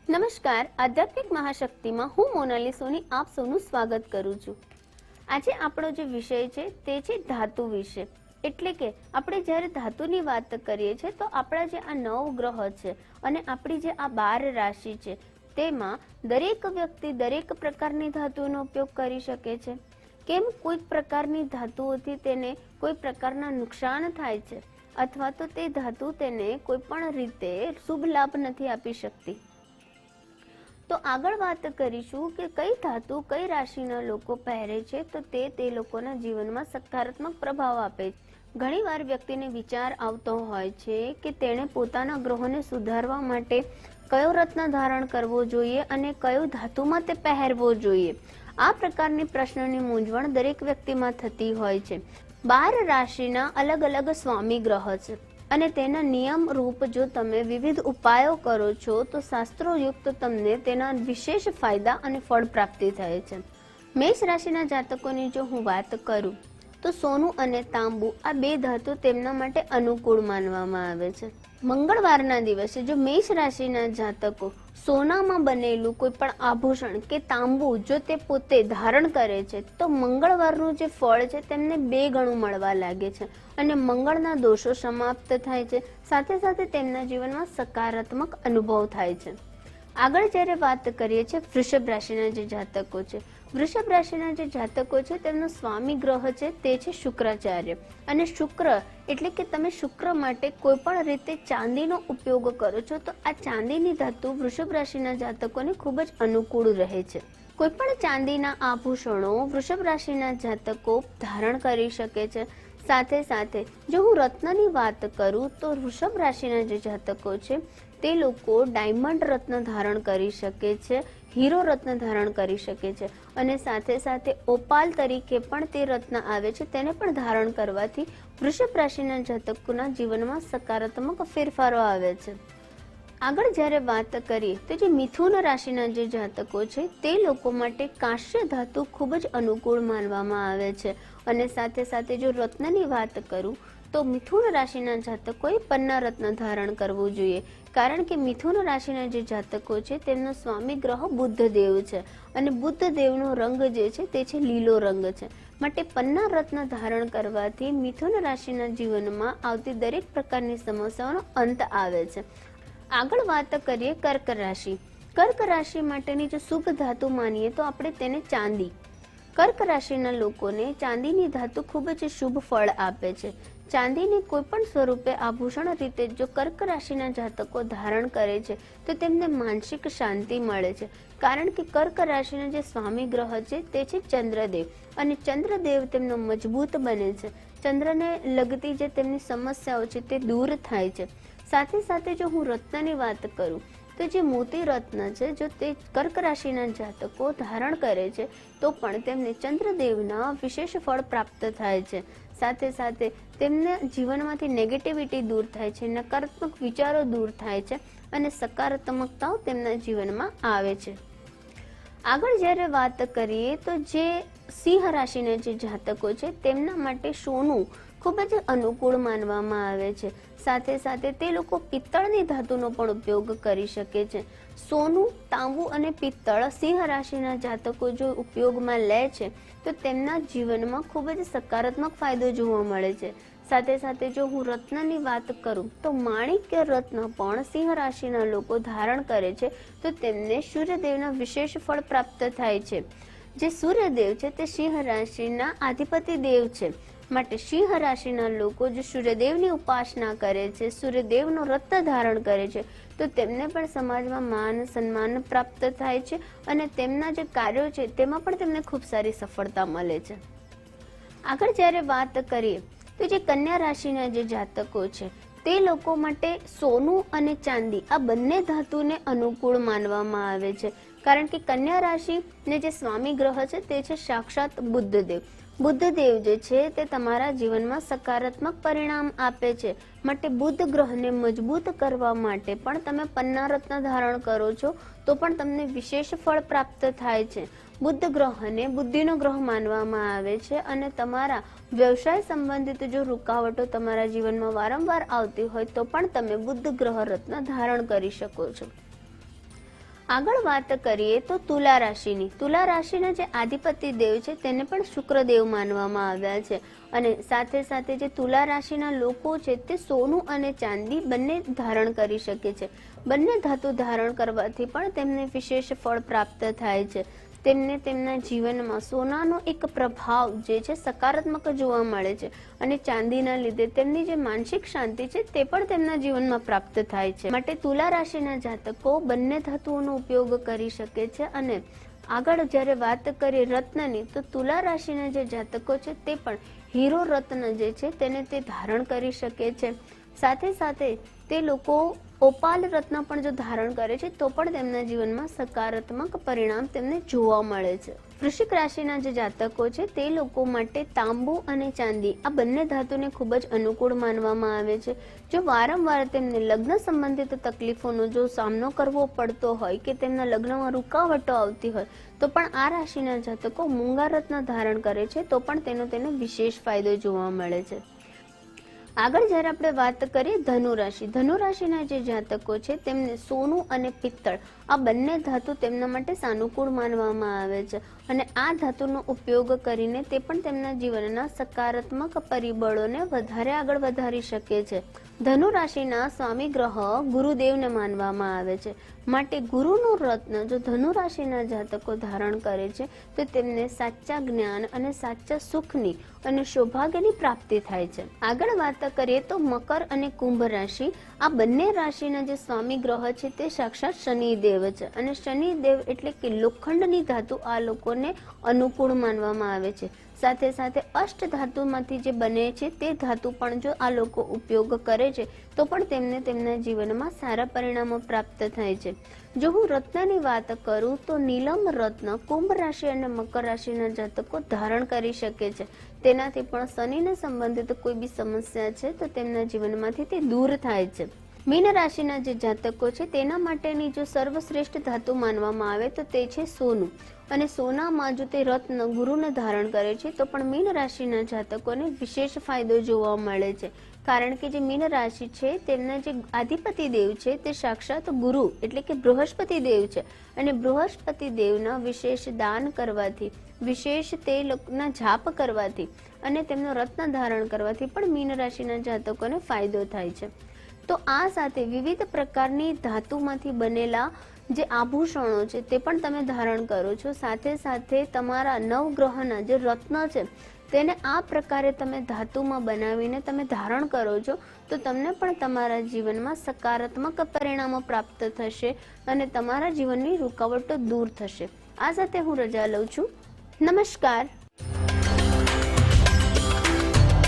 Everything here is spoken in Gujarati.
નમસ્કાર, આધ્યાત્મિક મહાશક્તિમાં હું મોનાલી સોની આપ સૌનું સ્વાગત કરું છું। આજે આપણો જે વિષય છે તે છે ધાતુ વિશે। એટલે કે આપણે જ્યારે ધાતુની વાત કરીએ છીએ તો આપણા જે આ 9 ગ્રહ છે અને આપણી જે આ 12 રાશિ છે તેમાં દરેક વ્યક્તિ દરેક પ્રકારની ધાતુનો ઉપયોગ કરી શકે છે। કેમ કોઈક પ્રકારની ધાતુઓથી તેને કોઈ પ્રકારના નુકસાન થાય છે અથવા તો તે ધાતુ તેને કોઈ પણ રીતે શુભ લાભ નથી આપી શકતી। તો આગળ વાત કરીશું કે કઈ ધાતુ કઈ રાશિના લોકો પહેરે છે તો તે લોકોના જીવનમાં સકારાત્મક પ્રભાવ આપે છે। ઘણીવાર વ્યક્તિને વિચાર આવતો હોય છે કે તેણે પોતાના ગ્રહોને સુધારવા માટે કયો રત્ન ધારણ કરવો જોઈએ અને કયો ધાતુમાં તે પહેરવો જોઈએ। આ પ્રકારની પ્રશ્નની મૂંઝવણ દરેક વ્યક્તિમાં થતી હોય છે। 12 રાશિના અલગ અલગ સ્વામી ગ્રહ છે અને તેના નિયમ રૂપ જો તમે વિવિધ ઉપાયો કરો છો તો શાસ્ત્રોયુક્ત તમને તેના વિશેષ ફાયદા અને ફળ પ્રાપ્તિ થાય છે। મેષ રાશિના જાતકોની જો હું વાત કરું તો સોનું અને તાંબુ આ બે ધાતુ તેમના માટે અનુકૂળ માનવામાં આવે છે। મંગળવારના દિવસે જો મેષ રાશિના જાતકો સોનામાં બનેલું કોઈ પણ આભૂષણ કે તાંબુ જો તે પોતે ધારણ કરે છે તો મંગળવારનું જે ફળ છે તેમને 2 ગણું મળવા લાગે છે અને મંગળના દોષો સમાપ્ત થાય છે। સાથે સાથે તેમના જીવનમાં સકારાત્મક અનુભવ થાય છે। આગળ જ્યારે વાત કરીએ છીએ વૃષભ રાશિના જે જાતકો છે, વૃષભ રાશિના જે જાતકો છે તેમનો સ્વામી ગ્રહ છે તે છે શુક્રાચાર્ય અને શુક્ર એટલે કે તમે શુક્ર માટે કોઈ પણ રીતે ચાંદીનો ઉપયોગ કરો છો તો આ ચાંદીની ધાતુ વૃષભ રાશિના જાતકોને ખૂબ જ અનુકૂળ રહે છે। કોઈ પણ ચાંદીના આભૂષણો વૃષભ રાશિના જાતકો ધારણ કરી શકે છે। સાથે સાથે જો હું રત્નની વાત કરું તો વૃષભ રાશિના જે જાતકો છે તે લોકો ડાયમંડ રત્ન ધારણ કરી શકે છે, હીરો રત્ન ધારણ કરી શકે છે અને સાથે સાથે ઓપાલ તરીકે પણ તે રત્ન આવે છે તેને પણ ધારણ કરવાથી વૃષભ રાશિના જાતકોના જીવનમાં સકારાત્મક ફેરફારો આવે છે। આગળ જ્યારે વાત કરીએ તો જે મિથુન રાશિના જે જાતકો છે તે લોકો માટે કાંસ્ય ધાતુ ખૂબ જ અનુકૂળ માનવામાં આવે છે અને સાથે સાથે જો રત્નની વાત કરું તો મિથુન રાશિના જાતકોએ પન્ના રત્ન ધારણ કરવું જોઈએ કારણ કે મિથુન રાશિના જે જાતકો છે તેમનો સ્વામી ગ્રહ બુદ્ધ દેવ છે અને બુદ્ધ દેવનો રંગ જે છે તે છે લીલો રંગ છે। માટે પન્ના રત્ન ધારણ કરવાથી મિથુન રાશિના જીવનમાં આવતી દરેક પ્રકારની સમસ્યાઓનો અંત આવે છે। આગળ વાત કરીએ કર્ક રાશિ। કર્ક રાશિ માટેની જો શુભ ધાતુ માનીએ તો આપણે તેને ચાંદી। કર્ક રાશિના લોકોને ચાંદીની ધાતુ ખૂબ જ શુભ ફળ આપે છે। ચાંદીને કોઈ પણ સ્વરૂપે આભૂષણ રીતે જો કર્ક રાશિના જાતકો ધારણ કરે છે તો તેમને માનસિક શાંતિ મળે છે કારણ કે કર્ક રાશિના જે સ્વામી ગ્રહ છે તે છે ચંદ્રદેવ અને ચંદ્રદેવ તેમનો મજબૂત બને છે। ચંદ્રને લગતી જે તેમની સમસ્યાઓ છે તે દૂર થાય છે। સાથે સાથે જો હું રત્નની વાત કરું તો જે મોતી રત્ન છે જો તે કર્ક રાશિના જાતકો ધારણ કરે છે તો પણ તેમને ચંદ્રદેવના વિશેષ ફળ પ્રાપ્ત થાય છે। સાથે સાથે તેમના જીવનમાંથી નેગેટિવિટી દૂર થાય છે, નકારાત્મક વિચારો દૂર થાય છે અને સકારાત્મકતાઓ તેમના જીવનમાં આવે છે। આગળ જ્યારે વાત કરીએ તો જે સિંહ રાશિના જે જાતકો છે તેમના માટે સોનું ખૂબ જ અનુકૂળ માનવામાં આવે છે। સાથે સાથે તે લોકો પિત્તળની ધાતુનો પણ ઉપયોગ કરી શકે છે। સોનું, તાંબુ અને પિત્તળ સિંહ રાશિના જાતકો જો ઉપયોગમાં લે છે તો તેમના જીવનમાં ખૂબ જ સકારાત્મક ફાયદો જોવા મળે છે। સાથે સાથે જો હું રત્નની વાત કરું તો માણિક્ય રત્ન પણ સિંહ રાશિના લોકો ધારણ કરે છે તો તેમને સૂર્યદેવના વિશેષ ફળ પ્રાપ્ત થાય છે। જે સૂર્યદેવ છે તે સિંહ રાશિના અધિપતિ દેવ છે માટે સિંહ રાશિના લોકો જો સૂર્યદેવની ઉપાસના કરે છે, સૂર્યદેવનો રત્ન ધારણ કરે છે તો તેમને પણ સમાજમાં માન સન્માન પ્રાપ્ત થાય છે અને તેમના જે કાર્યો છે તેમાં પણ તેમને ખૂબ સારી સફળતા મળે છે। આગળ જ્યારે વાત કરીએ તો જે કન્યા રાશિના જે જાતકો છે તે લોકો માટે સોનું અને ચાંદી આ બંને ધાતુને અનુકૂળ માનવામાં આવે છે કારણ કે કન્યા રાશિને જે સ્વામી ગ્રહ છે તે છે સાક્ષાત બુદ્ધદેવ। બુદ્ધદેવ જે છે તે તમારા જીવનમાં સકારાત્મક પરિણામ આપે છે માટે બુદ્ધ ગ્રહને મજબૂત કરવા માટે પણ તમે પન્ના રત્ન ધારણ કરો છો તો પણ તમને વિશેષ ફળ પ્રાપ્ત થાય છે। બુદ્ધ ગ્રહને બુદ્ધિનો ગ્રહ માનવામાં આવે છે અને તમારા વ્યવસાય સંબંધિત જો રૂકાવટો તમારા જીવનમાં વારંવાર આવતી હોય તો પણ તમે બુદ્ધ ગ્રહ રત્ન ધારણ કરી શકો છો। આગળ વાત કરીએ તો તુલા રાશિની. તુલા રાશિના જે આધિપતિ દેવ છે તેને પણ શુક્રદેવ માનવામાં આવ્યા છે. અને સાથે સાથે જે તુલા રાશિના લોકો છે તે સોનું અને ચાંદી બંને ધારણ કરી શકે છે. બંને ધાતુ ધારણ કરવાથી પણ તેમને વિશેષ ફળ પ્રાપ્ત થાય છે. તેમને તેમના જીવનમાં સોનાનો એક પ્રભાવ જે છે સકારાત્મક જોવા મળે છે. અને ચાંદીના લીધે તેમની જે માનસિક શાંતિ છે તે પણ તેમના જીવનમાં પ્રાપ્ત થાય છે. માટે તુલા રાશિના જાતકો બંને ધાતુઓનો ઉપયોગ કરી શકે છે. અને આગળ જ્યારે વાત કરીએ રત્નની, તો તુલા રાશિના જે જાતકો છે તે પણ હીરો રત્ન જે છે તેને તે ધારણ કરી શકે છે. સાથે સાથે તે લોકો ઓપાલ રત્ન પણ જો ધારણ કરે છે તો પણ તેમના જીવનમાં સકારાત્મક પરિણામ તેમને જોવા મળે છે. વૃશ્ચિક રાશિના જે જાતકો છે તે લોકો માટે તાંબુ અને ચાંદી આ બંને ધાતુને ખૂબ જ અનુકૂળ માનવામાં આવે છે. જો વારંવાર તેમને લગ્ન સંબંધિત તકલીફોનો જો સામનો કરવો પડતો હોય કે તેમના લગ્નમાં રૂકાવટો આવતી હોય તો પણ આ રાશિના જાતકો મૂંગા રત્ન ધારણ કરે છે તો પણ તેને વિશેષ ફાયદો જોવા મળે છે. આગળ જ્યારે આપણે વાત કરીએ ધનુ રાશિ. ધનુ રાશિના જે જાતકો છે તેમને સોનું અને પિત્તળ આ બંને ધાતુ તેમના માટે સાનુકૂળ માનવામાં આવે છે. અને આ ધાતુનો ઉપયોગ કરીને તે પણ તેમના જીવનના સકારાત્મક પરિબળોને વધારે આગળ વધારી શકે છે. ધનુ રાશિના સ્વામી ગ્રહ ગુરુદેવને માનવામાં આવે છે. માટે ગુરુનું રત્ન જો ધનુ રાશિના જાતકો ધારણ કરે છે તો તેમને સાચા જ્ઞાન અને સાચા સુખની અને સૌભાગ્યની પ્રાપ્તિ થાય છે. આગળ વાત કરીએ તો મકર અને કુંભ રાશિ. આ બંને રાશિના જે સ્વામી ગ્રહ છે તે સાક્ષાત શનિદેવ છે. અને શનિદેવ એટલે કે લોખંડની ધાતુ આ લોકોને અનુકૂળ માનવામાં આવે છે. સાથે સાથે અષ્ટ ધાતુમાંથી જે બને છે તે ધાતુ પણ જો આ લોકો ઉપયોગ કરે છે તો પણ તેમને તેમના જીવનમાં સારા પરિણામો પ્રાપ્ત થાય છે. જો હું રત્નની વાત કરું તો નીલમ રત્ન કુંભ રાશિ અને મકર રાશિના જાતકો ધારણ કરી શકે છે. તેનાથી પણ શનિને સંબંધિત કોઈ બી સમસ્યા છે તો તેમના જીવનમાંથી તે દૂર થાય છે. મીન રાશિના જે જાતકો છે તેના માટેની જો સર્વશ્રેષ્ઠ ધાતુ માનવામાં આવે તો તે છે સોનું. અને સોનામાં જો તે રત્ન ગુરુને ધારણ કરે છે તો પણ મીન રાશિના જાતકોને વિશેષ ફાયદો જોવા મળે છે. કારણ કે જે મીન રાશિ છે તેમના જે આધિપતિ દેવ છે તે સાક્ષાત ગુરુ એટલે કે બૃહસ્પતિ દેવ છે. અને બૃહસ્પતિ દેવના વિશેષ દાન કરવાથી, વિશેષ તે લોકોના જાપ કરવાથી અને તેમનો રત્ન ધારણ કરવાથી પણ મીન રાશિના જાતકોને ફાયદો થાય છે. તો આ સાથે વિવિધ પ્રકારની ધાતુમાંથી બનેલા જે આભૂષણો છે તે પણ તમે ધારણ કરો છો. સાથે સાથે તમારા નવગ્રહના જે રત્ન છે તેને આ પ્રકારે તમે ધાતુમાં બનાવીને તમે ધારણ કરો છો તો તમને પણ તમારા જીવનમાં સકારાત્મક પરિણામો પ્રાપ્ત થશે અને તમારા જીવનની રૂકાવટો દૂર થશે. આ સાથે હું રજા લઉં છું. નમસ્કાર.